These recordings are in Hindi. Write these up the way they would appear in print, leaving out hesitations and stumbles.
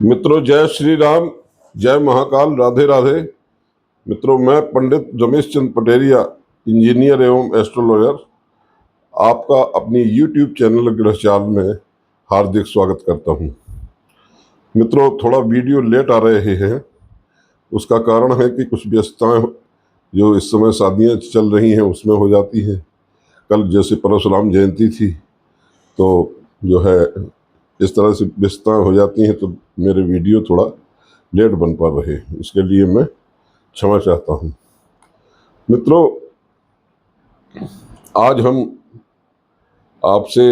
मित्रों, जय श्री राम, जय महाकाल, राधे राधे। मित्रों, मैं पंडित रमेश चंद पटेरिया, इंजीनियर एवं एस्ट्रोलॉयर, आपका अपनी YouTube चैनल ग्रहचाल में हार्दिक स्वागत करता हूं। मित्रों, थोड़ा वीडियो लेट आ रहे हैं। उसका कारण है कि कुछ व्यस्तताएं जो इस समय शादियां चल रही हैं उसमें हो जाती हैं। कल जैसे परशुराम जयंती थी, तो जो है इस तरह से व्यस्तताएं हो जाती हैं, तो मेरे वीडियो थोड़ा लेट बन पा रहे हैं। इसके लिए मैं क्षमा चाहता हूं। मित्रों, आज हम आपसे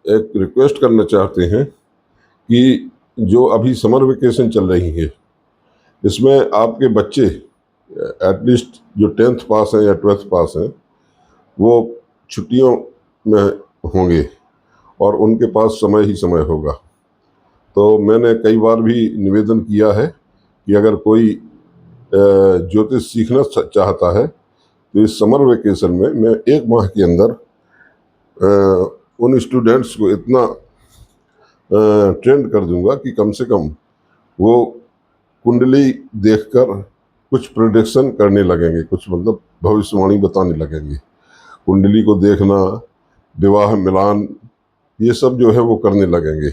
एक रिक्वेस्ट करना चाहते हैं कि जो अभी समर वेकेशन चल रही है, इसमें आपके बच्चे एटलीस्ट जो 10th पास हैं या 12th पास हैं, वो छुट्टियों में होंगे और उनके पास समय ही समय होगा। तो मैंने कई बार भी निवेदन किया है कि अगर कोई ज्योतिष सीखना चाहता है तो इस समर वेकेशन में मैं 1 माह के अंदर उन स्टूडेंट्स को इतना ट्रेंड कर दूंगा कि कम से कम वो कुंडली देखकर कुछ प्रेडिक्शन करने लगेंगे, कुछ मतलब भविष्यवाणी बताने लगेंगे। कुंडली को देखना, विवाह मिलान, ये सब जो है वो करने लगेंगे।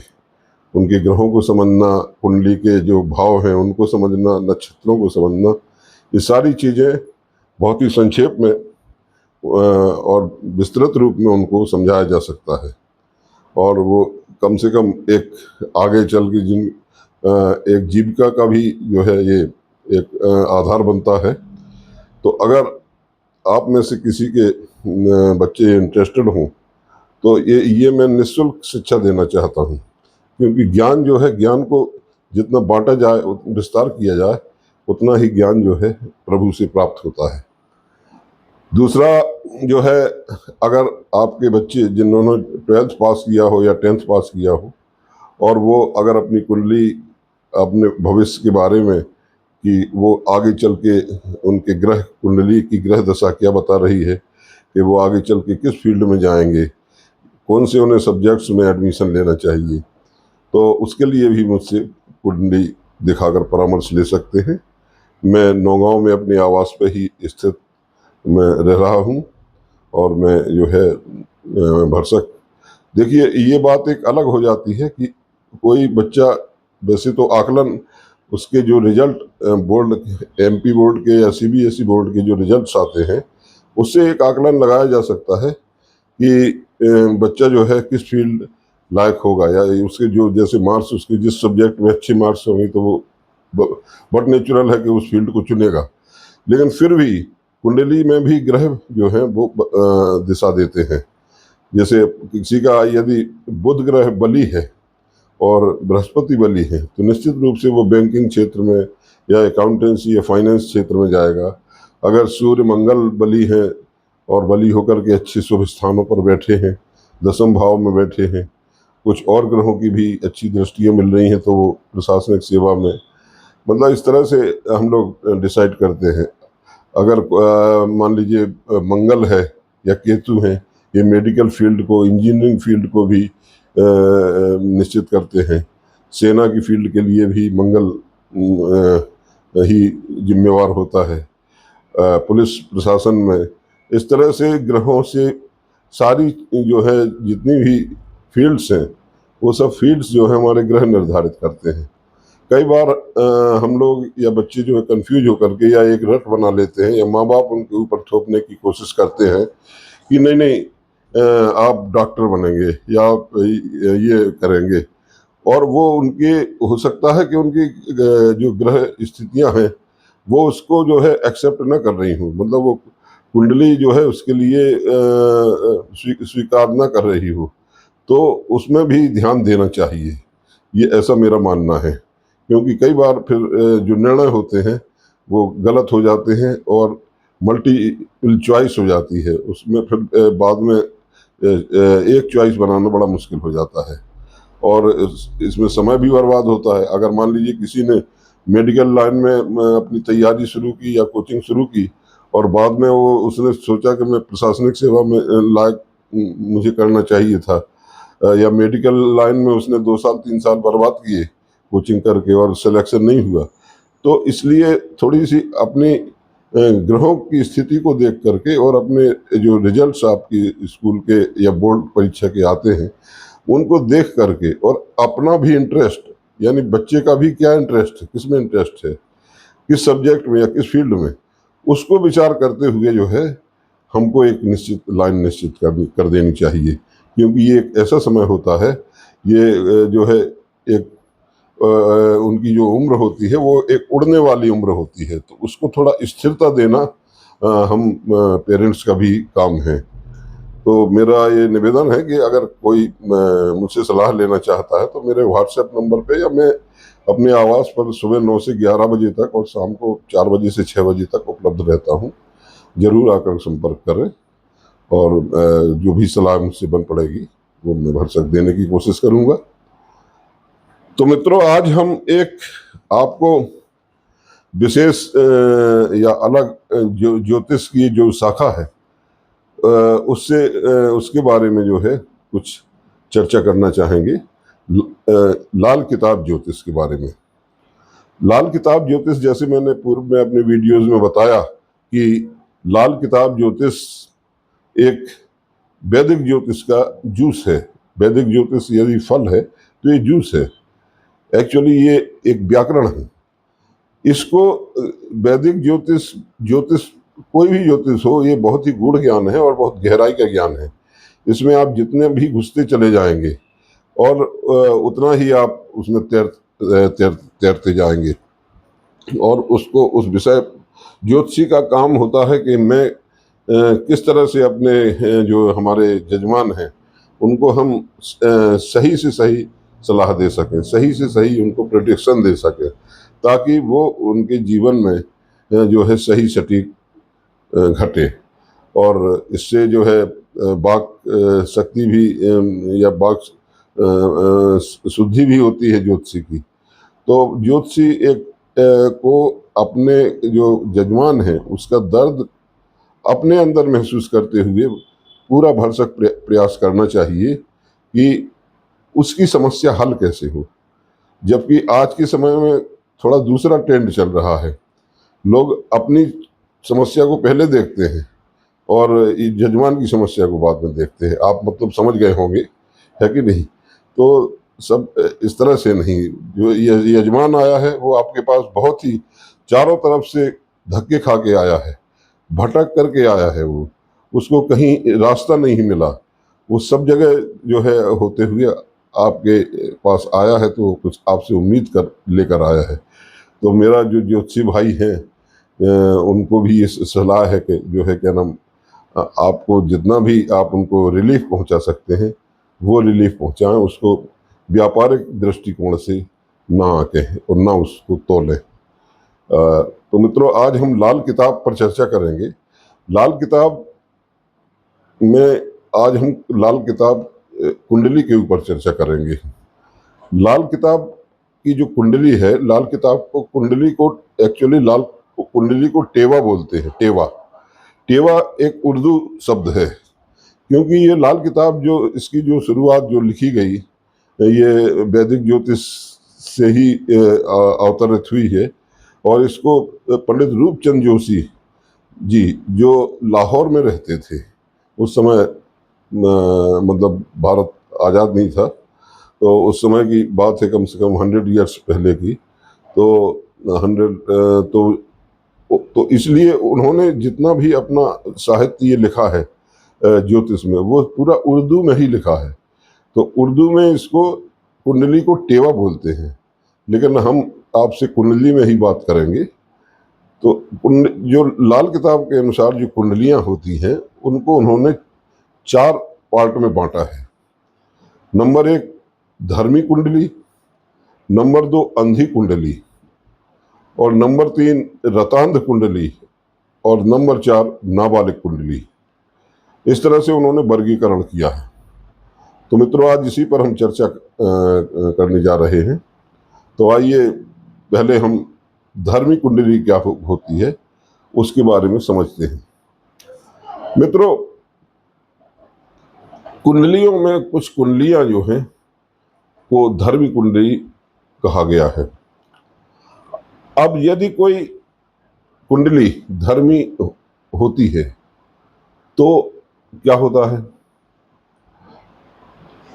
उनके ग्रहों को समझना, कुंडली के जो भाव हैं उनको समझना, नक्षत्रों को समझना, ये सारी चीज़ें बहुत ही संक्षेप में और विस्तृत रूप में उनको समझाया जा सकता है। और वो कम से कम एक आगे चल के एक जीविका का भी जो है ये एक आधार बनता है। तो अगर आप में से किसी के बच्चे इंटरेस्टेड हों तो ये मैं निःशुल्क शिक्षा देना चाहता हूँ, क्योंकि ज्ञान जो है, ज्ञान को जितना बांटा जाए, विस्तार किया जाए, उतना ही ज्ञान जो है प्रभु से प्राप्त होता है। दूसरा जो है, अगर आपके बच्चे जिन्होंने 12th पास किया हो या 10th पास किया हो और वो अगर अपनी कुंडली, अपने भविष्य के बारे में कि वो आगे चल के उनके ग्रह कुंडली की ग्रह दशा क्या बता रही है कि वो आगे चल के किस फील्ड में जाएंगे, कौन से उन्हें सब्जेक्ट्स में एडमिशन लेना चाहिए, तो उसके लिए भी मुझसे कुंडली दिखाकर परामर्श ले सकते हैं। मैं नौगांव में अपने आवास पे ही स्थित मैं रह रहा हूँ और मैं जो है भरसक, देखिए ये बात एक अलग हो जाती है कि कोई बच्चा, वैसे तो आकलन उसके जो रिजल्ट बोर्ड, MP बोर्ड के या CBSE बोर्ड के जो रिजल्ट्स आते हैं, उससे एक आकलन लगाया जा सकता है कि बच्चा जो है किस फील्ड लायक होगा, या उसके जो जैसे मार्क्स, उसके जिस सब्जेक्ट में अच्छे मार्क्स होंगे तो वो बहुत नेचुरल है कि उस फील्ड को चुनेगा। लेकिन फिर भी कुंडली में भी ग्रह जो है वो दिशा देते हैं। जैसे किसी का यदि बुध ग्रह बली है और बृहस्पति बली है, तो निश्चित रूप से वो बैंकिंग क्षेत्र में या अकाउंटेंसी या फाइनेंस क्षेत्र में जाएगा। अगर सूर्य मंगल बली है और बली होकर के अच्छे शुभ स्थानों पर बैठे हैं, 10वें भाव में बैठे हैं, कुछ और ग्रहों की भी अच्छी दृष्टियाँ मिल रही हैं, तो वो प्रशासनिक सेवा में, मतलब इस तरह से हम लोग डिसाइड करते हैं। अगर मान लीजिए मंगल है या केतु है, ये मेडिकल फील्ड को, इंजीनियरिंग फील्ड को भी निश्चित करते हैं। सेना की फील्ड के लिए भी मंगल ही जिम्मेवार होता है। पुलिस प्रशासन में इस तरह से ग्रहों से सारी जो है जितनी भी फील्ड्स हैं, वो सब फील्ड्स जो है हमारे ग्रह निर्धारित करते हैं। कई बार हम लोग या बच्चे जो है कंफ्यूज होकर के या एक रट बना लेते हैं, या माँ बाप उनके ऊपर थोपने की कोशिश करते हैं कि नहीं नहीं आप डॉक्टर बनेंगे या आप ये करेंगे, और वो उनके, हो सकता है कि उनकी जो ग्रह स्थितियां हैं वो उसको जो है एक्सेप्ट न कर रही हूँ, मतलब वो कुंडली जो है उसके लिए स्वीकार न कर रही हो, तो उसमें भी ध्यान देना चाहिए। ये ऐसा मेरा मानना है, क्योंकि कई बार फिर जो निर्णय होते हैं वो गलत हो जाते हैं और मल्टीपल चॉइस हो जाती है, उसमें फिर बाद में एक चॉइस बनाना बड़ा मुश्किल हो जाता है और इसमें समय भी बर्बाद होता है। अगर मान लीजिए किसी ने मेडिकल लाइन में अपनी तैयारी शुरू की या कोचिंग शुरू की और बाद में वो उसने सोचा कि मैं प्रशासनिक सेवा में लायक मुझे करना चाहिए था, या मेडिकल लाइन में उसने 2 साल 3 साल बर्बाद किए कोचिंग करके और सिलेक्शन नहीं हुआ, तो इसलिए थोड़ी सी अपनी ग्रहों की स्थिति को देख करके और अपने जो रिजल्ट्स आपकी स्कूल के या बोर्ड परीक्षा के आते हैं उनको देख करके, और अपना भी इंटरेस्ट, यानी बच्चे का भी क्या इंटरेस्ट है, किस में इंटरेस्ट है, किस सब्जेक्ट में या किस फील्ड में, उसको विचार करते हुए जो है हमको एक निश्चित लाइन निश्चित कर देनी चाहिए। क्योंकि ये एक ऐसा समय होता है, ये जो है एक उनकी जो उम्र होती है वो एक उड़ने वाली उम्र होती है, तो उसको थोड़ा स्थिरता देना हम पेरेंट्स का भी काम है। तो मेरा ये निवेदन है कि अगर कोई मुझसे सलाह लेना चाहता है तो मेरे व्हाट्सएप नंबर पे, या मैं अपने आवास पर सुबह 9 से 11 बजे तक और शाम को 4 बजे से 6 बजे तक उपलब्ध रहता हूँ। जरूर आकर संपर्क करें, और जो भी सलाह मुझसे बन पड़ेगी वो मैं भरसक देने की कोशिश करूँगा। तो मित्रों, आज हम एक आपको विशेष या अलग जो ज्योतिष की जो शाखा है उसके बारे में जो है कुछ चर्चा करना चाहेंगे। लाल किताब ज्योतिष के बारे में। लाल किताब ज्योतिष, जैसे मैंने पूर्व में अपने वीडियोस में बताया कि लाल किताब ज्योतिष एक वैदिक ज्योतिष का जूस है। वैदिक ज्योतिष यदि फल है तो ये जूस है। एक्चुअली ये एक व्याकरण है। इसको वैदिक ज्योतिष ज्योतिष कोई भी ज्योतिष हो, ये बहुत ही गूढ़ ज्ञान है और बहुत गहराई का ज्ञान है। इसमें आप जितने भी घुसते चले जाएंगे और उतना ही आप उसमें तैरते जाएंगे। और उसको उस विषय ज्योतिषी का काम होता है कि मैं किस तरह से अपने जो हमारे जजमान हैं उनको हम सही से सही सलाह दे सकें, सही से सही उनको प्रोटेक्शन दे सकें, ताकि वो उनके जीवन में जो है सही सटीक घटे। और इससे जो है वाक शक्ति भी या वाक शुद्धि भी होती है ज्योतिषी की। तो ज्योतिषी एक को अपने जो जजमान है उसका दर्द अपने अंदर महसूस करते हुए पूरा भरसक प्रयास करना चाहिए कि उसकी समस्या हल कैसे हो। जबकि आज के समय में थोड़ा दूसरा ट्रेंड चल रहा है। लोग अपनी समस्या को पहले देखते हैं और जजमान की समस्या को बाद में देखते हैं। आप मतलब समझ गए होंगे, है कि नहीं? तो सब इस तरह से नहीं। जो यजमान आया है वो आपके पास बहुत ही चारों तरफ से धक्के खा के आया है, भटक करके आया है। वो उसको कहीं रास्ता नहीं मिला, वो सब जगह जो है होते हुए आपके पास आया है, तो कुछ आपसे उम्मीद कर लेकर आया है। तो मेरा जो ज्योतिषी भाई हैं उनको भी ये सलाह है कि जो है क्या नाम, आपको जितना भी आप उनको रिलीफ पहुंचा सकते हैं वो रिलीफ पहुंचाएं। उसको व्यापारिक दृष्टिकोण से ना आके और ना उसको तोलें। तो मित्रों, आज हम लाल किताब पर चर्चा करेंगे। लाल किताब में आज हम लाल किताब कुंडली के ऊपर चर्चा करेंगे। लाल किताब की जो कुंडली है, लाल किताब को कुंडली को एक्चुअली लाल कुंडली को टेवा बोलते हैं। टेवा टेवा एक उर्दू शब्द है, क्योंकि ये लाल किताब जो इसकी जो शुरुआत जो लिखी गई ये वैदिक ज्योतिष से ही अवतरित हुई है। और इसको पंडित रूपचंद जोशी जी, जो लाहौर में रहते थे उस समय, मतलब भारत आज़ाद नहीं था, तो उस समय की बात है, कम से कम 100 ईयर्स पहले की। तो 100 तो इसलिए उन्होंने जितना भी अपना साहित्य ये लिखा है ज्योतिष में, वो पूरा उर्दू में ही लिखा है। तो उर्दू में इसको कुंडली को टेवा बोलते हैं, लेकिन हम आपसे कुंडली में ही बात करेंगे। तो जो लाल किताब के अनुसार जो कुंडलियां होती हैं उनको उन्होंने 4 पार्ट में बांटा है। नंबर 1 धर्मी कुंडली, नंबर 2 अंधी कुंडली, और नंबर 3 रतांध कुंडली, और नंबर 4 नाबालिग कुंडली। इस तरह से उन्होंने वर्गीकरण किया है। तो मित्रों, आज इसी पर हम चर्चा करने जा रहे हैं। तो आइए पहले हम धर्मी कुंडली क्या होती है उसके बारे में समझते हैं। मित्रों, कुंडलियों में कुछ कुंडलियां जो हैं वो धर्मी कुंडली कहा गया है। अब यदि कोई कुंडली धर्मी होती है तो क्या होता है,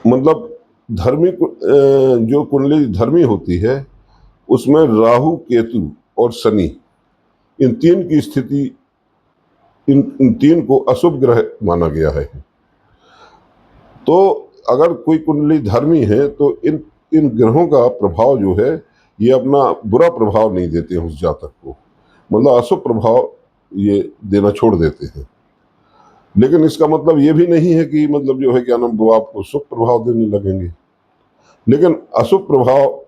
मतलब जो कुंडली धर्मी होती है उसमें राहु केतु और शनि, इन तीन की स्थिति, इन तीन को अशुभ ग्रह माना गया है। तो अगर कोई कुंडली धर्मी है तो इन इन ग्रहों का प्रभाव जो है ये अपना बुरा प्रभाव नहीं देते हैं उस जातक को, मतलब अशुभ प्रभाव ये देना छोड़ देते हैं। लेकिन इसका मतलब ये भी नहीं है कि मतलब जो है क्या नाम वो आपको शुभ प्रभाव देने लगेंगे, लेकिन अशुभ प्रभाव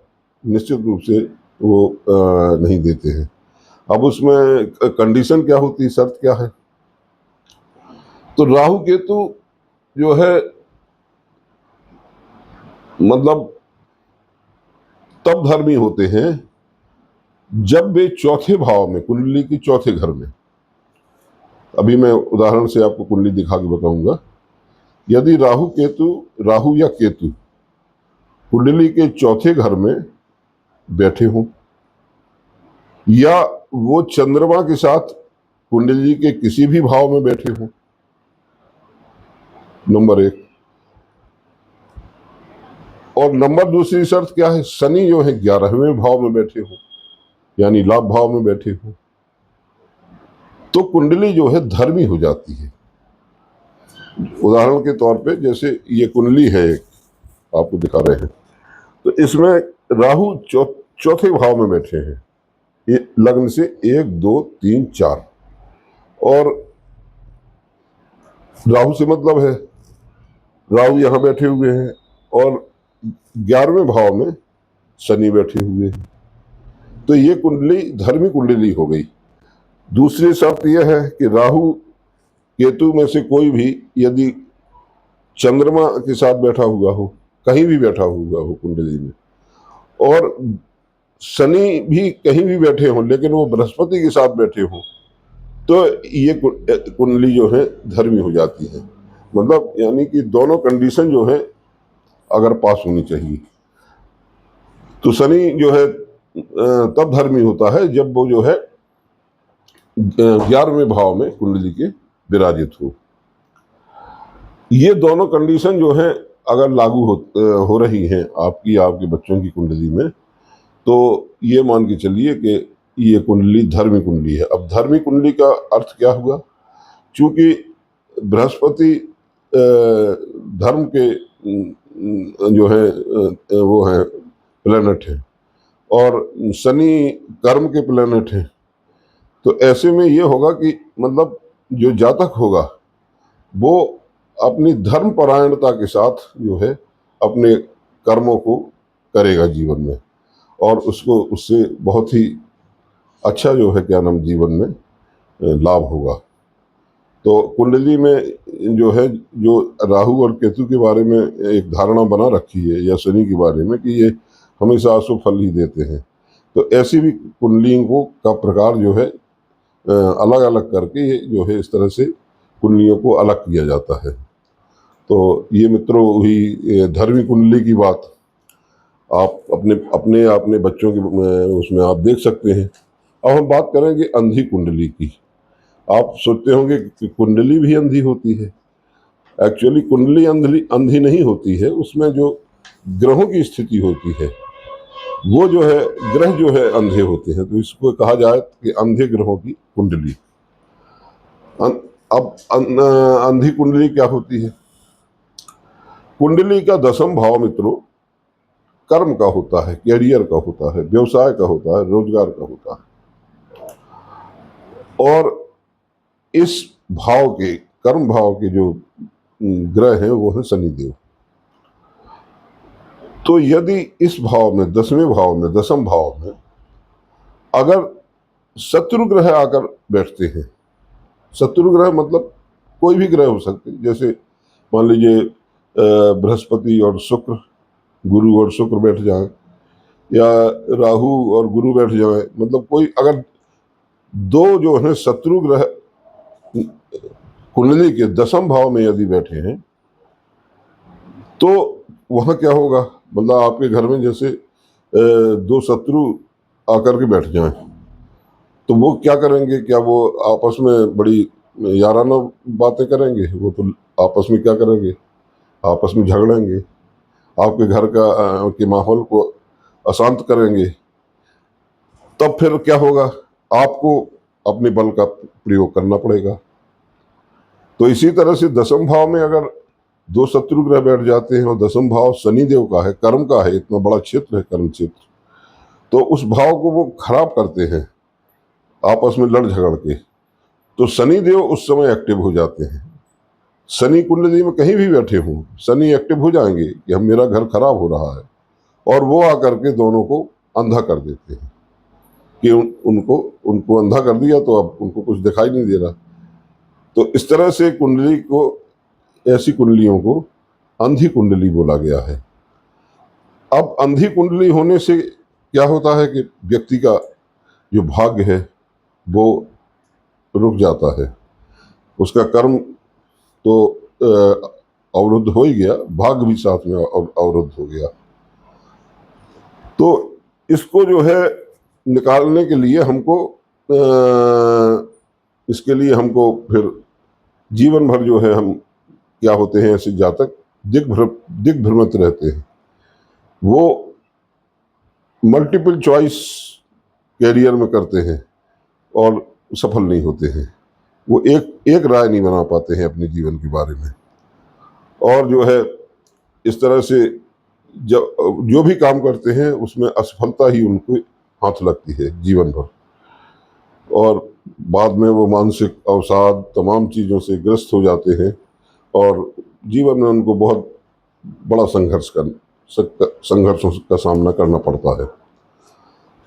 निश्चित रूप से वो नहीं देते हैं। अब उसमें कंडीशन क्या होती है, शर्त क्या है, तो राहु केतु जो है मतलब तब धर्मी होते हैं जब वे चौथे भाव में, कुंडली के चौथे घर में, अभी मैं उदाहरण से आपको कुंडली दिखा के बताऊंगा। यदि राहु या केतु कुंडली के चौथे घर में बैठे हों, या वो चंद्रमा के साथ कुंडली के किसी भी भाव में बैठे हों, नंबर एक। और नंबर दूसरी शर्त क्या है, शनि जो है 11वें भाव में बैठे हो, यानी लाभ भाव में बैठे हो, तो कुंडली जो है धर्मी हो जाती है। उदाहरण के तौर पे जैसे ये कुंडली है एक, आपको दिखा रहे हैं, तो इसमें राहु चौथे भाव में बैठे हैं, ये लग्न से 1 2 3 4, और राहु से मतलब है राहु यहां बैठे हुए हैं, और 11वें भाव में शनि बैठे हुए हैं, तो ये कुंडली धर्मी कुंडली हो गई। दूसरी शर्त यह है कि राहु केतु में से कोई भी यदि चंद्रमा के साथ बैठा हुआ हो, कहीं भी बैठा हुआ हो कुंडली में, और शनि भी कहीं भी बैठे हो लेकिन वो बृहस्पति के साथ बैठे हो, तो ये कुंडली जो है धर्मी हो जाती है। मतलब यानी कि दोनों कंडीशन जो है अगर पास होनी चाहिए, तो शनि जो है तब धर्मी होता है जब वो जो है 11वें भाव में कुंडली के विराजित हो। ये दोनों कंडीशन जो है अगर लागू हो रही हैं आपके बच्चों की कुंडली में, तो ये मान के चलिए कि ये कुंडली धर्मी कुंडली है। अब धर्मी कुंडली का अर्थ क्या हुआ, चूंकि बृहस्पति धर्म के जो है वो है प्लेनेट है, और शनि कर्म के प्लेनेट है, तो ऐसे में ये होगा कि मतलब जो जातक होगा वो अपनी धर्म परायणता के साथ जो है अपने कर्मों को करेगा जीवन में, और उसको उससे बहुत ही अच्छा जो है क्या नाम जीवन में लाभ होगा। तो कुंडली में जो है, जो राहु और केतु के बारे में एक धारणा बना रखी है, या शनि के बारे में कि ये हमेशा अशुभ फल ही देते हैं, तो ऐसी भी कुंडलियों का प्रकार जो है अलग अलग करके ये जो है इस तरह से कुंडलियों को अलग किया जाता है। तो ये मित्रों हुई धर्मी कुंडली की बात। आप अपने अपने बच्चों के उसमें आप देख सकते हैं। अब हम बात करेंगे अंधी कुंडली की। आप सोचते होंगे कि कुंडली भी अंधी होती है। एक्चुअली कुंडली अंधी नहीं होती है, उसमें जो ग्रहों की स्थिति होती है वो जो है ग्रह जो है अंधे होते हैं, तो इसको कहा जाए कि अंधे ग्रहों की कुंडली। अब अंधी कुंडली क्या होती है, कुंडली का 10वां भाव मित्रों कर्म का होता है, कैरियर का होता है, व्यवसाय का होता है, रोजगार का होता है, और इस भाव के कर्म भाव के जो ग्रह हैं वो है शनिदेव। तो यदि इस भाव में 10वें भाव में 10म भाव में अगर शत्रु ग्रह आकर बैठते हैं, शत्रु ग्रह मतलब कोई भी ग्रह हो सकते हैं, जैसे मान लीजिए बृहस्पति और शुक्र, गुरु और शुक्र बैठ जाए, या राहु और गुरु बैठ जाए, मतलब कोई अगर दो जो है शत्रु ग्रह कुंडली के 10म भाव में यदि बैठे हैं, तो वहां क्या होगा, मतलब आपके घर में जैसे दो शत्रु आकर के बैठ जाएं, तो वो क्या करेंगे? क्या वो आपस में बड़ी याराना बातें करेंगे? वो तो आपस में क्या करेंगे? आपस में झगड़ेंगे, आपके घर के माहौल को अशांत करेंगे। तब फिर क्या होगा? आपको अपने बल का प्रयोग करना पड़ेगा। तो इसी तरह से दसम भाव में अगर दो शत्रु ग्रह बैठ जाते हैं, और दसम भाव शनि देव का है, कर्म का है, इतना बड़ा क्षेत्र है कर्म क्षेत्र, तो उस भाव को वो खराब करते हैं आपस में लड़ झगड़ के। तो शनि देव उस समय एक्टिव हो जाते हैं। शनि कुंडली में कहीं भी बैठे हों, शनि एक्टिव हो जाएंगे कि हम, मेरा घर खराब हो रहा है, और वो आकर के दोनों को अंधा कर देते हैं कि उनको उनको अंधा कर दिया, तो अब उनको कुछ दिखाई नहीं दे रहा। तो इस तरह से कुंडली को, ऐसी कुंडलियों को अंधी कुंडली बोला गया है। अब अंधी कुंडली होने से क्या होता है कि व्यक्ति का जो भाग्य है वो रुक जाता है, उसका कर्म तो अवरुद्ध हो ही गया, भाग्य भी साथ में अवरुद्ध हो गया। तो इसको जो है निकालने के लिए हमको इसके लिए हमको फिर जीवन भर जो है, हम क्या होते हैं ऐसे जातक दिग्भ्रमित रहते हैं। वो मल्टीपल चॉइस कैरियर में करते हैं और सफल नहीं होते हैं। वो एक एक राय नहीं बना पाते हैं अपने जीवन के बारे में, और जो है इस तरह से जो भी काम करते हैं उसमें असफलता ही उनको हाथ लगती है जीवन भर, और बाद में वो मानसिक अवसाद तमाम चीज़ों से ग्रस्त हो जाते हैं, और जीवन में उनको बहुत बड़ा संघर्षों का सामना करना पड़ता है।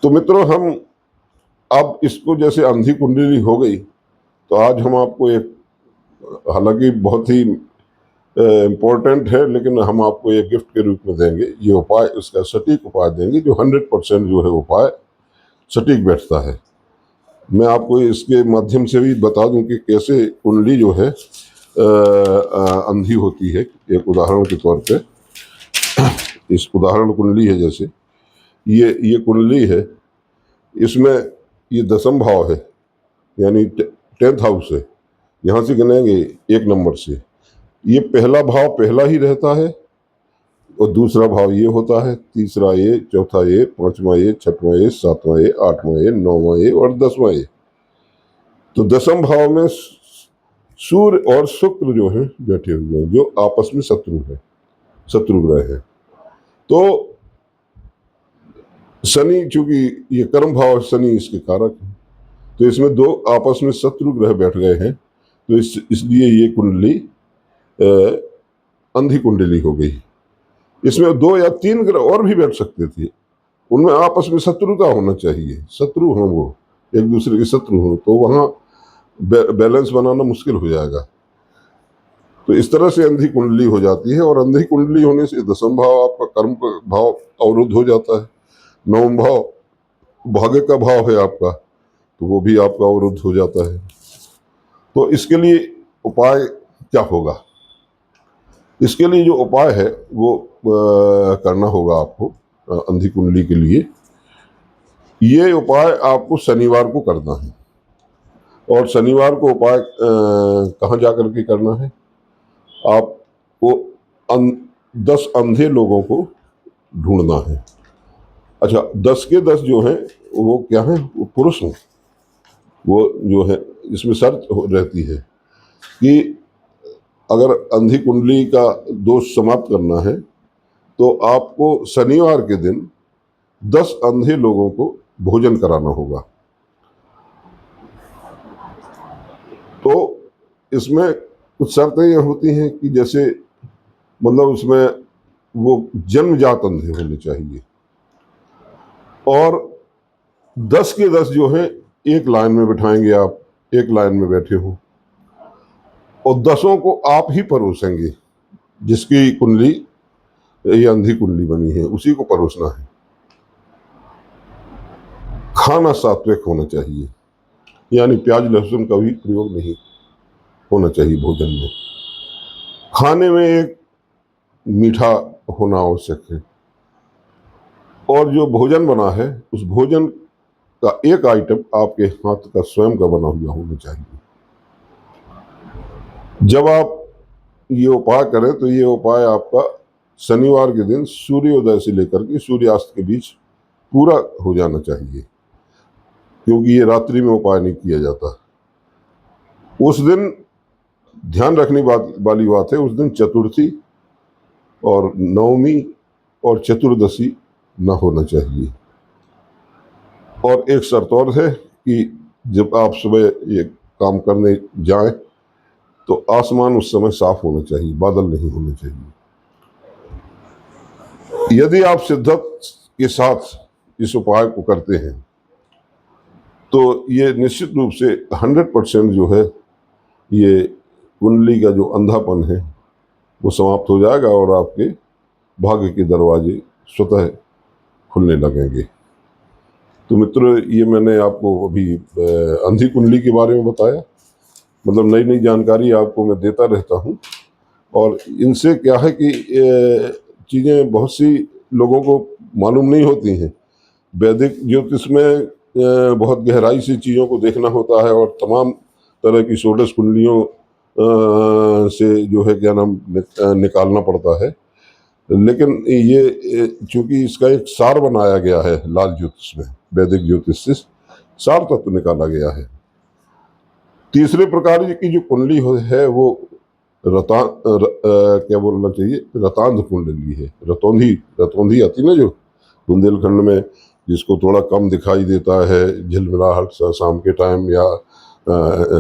तो मित्रों, हम अब इसको, जैसे अंधी कुंडली हो गई, तो आज हम आपको एक, हालांकि बहुत ही इम्पोर्टेंट है, लेकिन हम आपको एक गिफ्ट के रूप में देंगे ये उपाय, इसका सटीक उपाय देंगे जो 100% जो है उपाय सटीक बैठता है। मैं आपको इसके माध्यम से भी बता दूं कि कैसे कुंडली जो है अंधी होती है। एक उदाहरण के तौर पे, इस उदाहरण कुंडली है, जैसे ये कुंडली है, इसमें ये दसम भाव है, यानी 10th हाउस है। यहाँ से गिनेंगे 1 नंबर से, ये पहला भाव पहला ही रहता है, और दूसरा भाव ये होता है, तीसरा ये, चौथा ये, पांचवा ये, छठवां ये, सातवां ये, आठवां ये, नौवां ये और 10वां ये। तो दसम भाव में सूर्य और शुक्र जो है बैठे हुए हैं, जो आपस में शत्रु ग्रह है। तो शनि, चूंकि ये कर्म भाव शनि इसके कारक है, तो इसमें दो आपस में शत्रु ग्रह बैठ गए हैं, तो इसलिए ये कुंडली अंधी कुंडली हो गई। इसमें 2 या 3 ग्रह और भी बैठ सकते थे, उनमें आपस में शत्रुता होना चाहिए, शत्रु हों, वो एक दूसरे के शत्रु हों, तो वहां बैलेंस बनाना मुश्किल हो जाएगा। तो इस तरह से अंधी कुंडली हो जाती है, और अंधी कुंडली होने से दसम भाव आपका कर्म का भाव अवरुद्ध हो जाता है, नवम भाव भाग्य का भाव है आपका, तो वो भी आपका अवरुद्ध हो जाता है। तो इसके लिए उपाय क्या होगा? इसके लिए जो उपाय है वो करना होगा आपको अंधी कुंडली के लिए। ये उपाय आपको शनिवार को करना है, और शनिवार को उपाय कहाँ जाकर के करना है? आपको 10 अंधे लोगों को ढूंढना है। अच्छा, 10 के 10 जो हैं वो क्या हैं? वो पुरुष हैं। वो जो है, इसमें शर्त रहती है कि अगर अंधी कुंडली का दोष समाप्त करना है, तो आपको शनिवार के दिन 10 अंधे लोगों को भोजन कराना होगा। तो इसमें कुछ शर्तें ये होती हैं कि जैसे, मतलब उसमें वो जन्मजात अंधे होने चाहिए, और 10 के 10 जो है एक लाइन में बिठाएंगे, आप एक लाइन में बैठे हो, और 10 को आप ही परोसेंगे। जिसकी कुंडली ये अंधी कुंडली बनी है उसी को परोसना है। खाना सात्विक होना चाहिए, यानी प्याज लहसुन का भी प्रयोग नहीं होना चाहिए भोजन में। खाने में एक मीठा होना आवश्यक है, और जो भोजन बना है उस भोजन का एक आइटम आपके हाथ का स्वयं का बना हुआ होना चाहिए। जब आप ये उपाय करें तो ये उपाय आपका शनिवार के दिन सूर्योदय से लेकर के सूर्यास्त के बीच पूरा हो जाना चाहिए, क्योंकि ये रात्रि में उपाय नहीं किया जाता। उस दिन ध्यान रखने वाली बात है, उस दिन चतुर्थी और नवमी और चतुर्दशी न होना चाहिए। और एक शर्त और है कि जब आप सुबह ये काम करने जाएं तो आसमान उस समय साफ होना चाहिए, बादल नहीं होने चाहिए। यदि आप शिद्दत के साथ इस उपाय को करते हैं तो ये निश्चित रूप से 100% जो है ये कुंडली का जो अंधापन है वो समाप्त हो जाएगा और आपके भाग्य के दरवाजे स्वतः खुलने लगेंगे। तो मित्र, ये मैंने आपको अभी अंधी कुंडली के बारे में बताया। मतलब नई नई जानकारी आपको मैं देता रहता हूँ, और इनसे क्या है कि चीज़ें बहुत सी लोगों को मालूम नहीं होती हैं। वैदिक ज्योतिष में बहुत गहराई से चीज़ों को देखना होता है, और तमाम तरह की षोडश कुंडलियों से जो है क्या नाम निकालना पड़ता है। लेकिन ये चूंकि इसका एक सार बनाया गया है लाल ज्योतिष में, वैदिक ज्योतिष से सार तत्व निकाला गया है। तीसरे प्रकार की जो कुंडली है वो क्या बोलना चाहिए, रतांध कुंडली है। रतौंधी आती ना जो बुंदेलखंड में, जिसको थोड़ा कम दिखाई देता है झिलमिलाहट शाम के टाइम या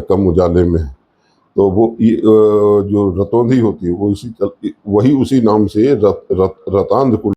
कम उजाले में, तो वो जो रतौंधी होती है वो वही उसी नाम से रतांध कुंडली